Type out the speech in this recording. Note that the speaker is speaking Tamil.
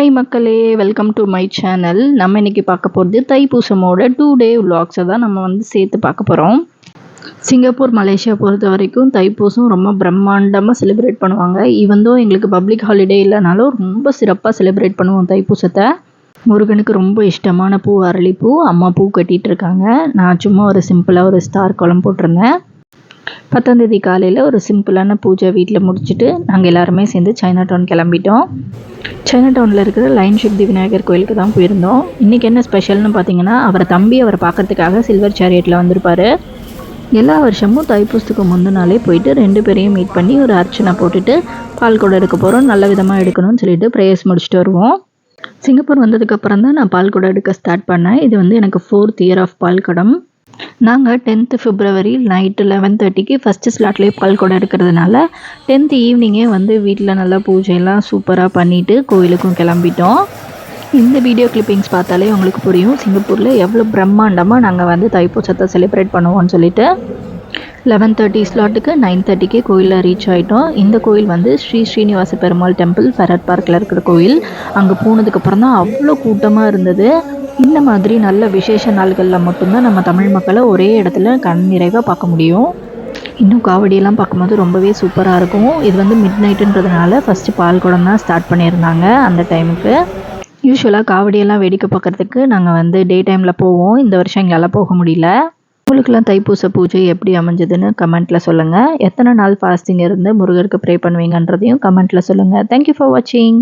ஹாய் மக்களே, வெல்கம் டு மை சேனல். நம்ம இன்னைக்கு பார்க்க போகிறது தைப்பூசமோட 2 டே விலாக்ஸை தான் நம்ம சேர்த்து பார்க்க போகிறோம். சிங்கப்பூர், மலேசியா பொறுத்த வரைக்கும் தைப்பூசம் ரொம்ப பிரம்மாண்டமாக செலிப்ரேட் பண்ணுவாங்க. ஈவந்தோ எங்களுக்கு பப்ளிக் ஹாலிடே இல்லைனாலும் ரொம்ப சிறப்பாக செலிப்ரேட் பண்ணுவோம் தைப்பூசத்தை. முருகனுக்கு ரொம்ப இஷ்டமான பூ அரளிப்பூ. அம்மா பூ கட்டிகிட்டு இருக்காங்க. நான் சும்மா ஒரு சிம்பிளாக ஒரு ஸ்டார் கோலம் போட்டிருந்தேன். 10ஆம் தேதி காலையில் ஒரு சிம்பிளான பூஜை வீட்டில் முடிச்சுட்டு நாங்கள் எல்லாருமே சேர்ந்து சைனா டவுன் கிளம்பிட்டோம். சைனா டவுனில் இருக்கிற லைன் சக்தி விநாயகர் கோயிலுக்கு தான் போயிருந்தோம். இன்றைக்கி என்ன ஸ்பெஷல்னு பார்த்தீங்கன்னா, அவரை பார்க்கறதுக்காக சில்வர் சேரியட்டில் வந்திருப்பார். எல்லா வருஷமும் தைப்பூசத்துக்கு முந்தின நாளே போயிட்டு 2 பேரையும் மீட் பண்ணி ஒரு அர்ச்சனை போட்டுட்டு பால் குடம் எடுக்க போகிறோம். நல்ல விதமாக எடுக்கணும்னு சொல்லிட்டு ப்ரேயர்ஸ் முடிச்சுட்டு வருவோம். சிங்கப்பூர் வந்ததுக்கப்புறம் தான் நான் பால் குடம் எடுக்க ஸ்டார்ட் பண்ணேன். இது எனக்கு 4th இயர் ஆஃப் பால் குடம். நாங்கள் 10th February நைட்டு 11:30க்கு ஃபஸ்ட்டு ஸ்லாட்லேயே பால் குடம் எடுக்கிறதுனால 10th ஈவினிங்கே வீட்டில் நல்லா பூஜையெல்லாம் சூப்பராக பண்ணிவிட்டு கோயிலுக்கும் கிளம்பிட்டோம். இந்த வீடியோ கிளிப்பிங்ஸ் பார்த்தாலே உங்களுக்கு புரியும் சிங்கப்பூரில் எவ்வளோ பிரம்மாண்டமாக நாங்கள் தைப்பூசத்தை செலிப்ரேட் பண்ணுவோம்னு சொல்லிட்டு. 11:30 ஸ்லாட்டுக்கு 9:30க்கே கோயிலில் ரீச் ஆகிட்டோம். இந்த கோயில் ஸ்ரீ ஸ்ரீனிவாச பெருமாள் டெம்பிள், ஃபெரட் பார்க்கில் இருக்கிற கோயில். அங்கே போனதுக்கப்புறம் தான் அவ்வளோ கூட்டமாக இருந்தது. இந்த மாதிரி நல்ல விசேஷ நாள்களில் மட்டும்தான் நம்ம தமிழ் மக்களை ஒரே இடத்துல கண் நிறைவாக பார்க்க முடியும். இன்னும் காவடியெல்லாம் பார்க்கும்போது ரொம்பவே சூப்பராக இருக்கும். இது மிட் நைட்டுன்றதுனால ஃபஸ்ட்டு பால் குடம் தான் ஸ்டார்ட் பண்ணியிருந்தாங்க அந்த டைமுக்கு. யூஸ்வலாக காவடியெல்லாம் வேடிக்கை பார்க்குறதுக்கு நாங்கள் டே டைமில் போவோம். இந்த வருஷம் எங்களால் போக முடியல. உங்களுக்கெல்லாம் தைப்பூச பூஜை எப்படி அமைஞ்சதுன்னு கமெண்ட்டில் சொல்லுங்கள். எத்தனை நாள் ஃபாஸ்டிங் இருந்து முருகருக்கு ப்ரே பண்ணுவீங்கன்றதையும் கமெண்ட்டில் சொல்லுங்கள். தேங்க்யூ ஃபார் வாட்சிங்.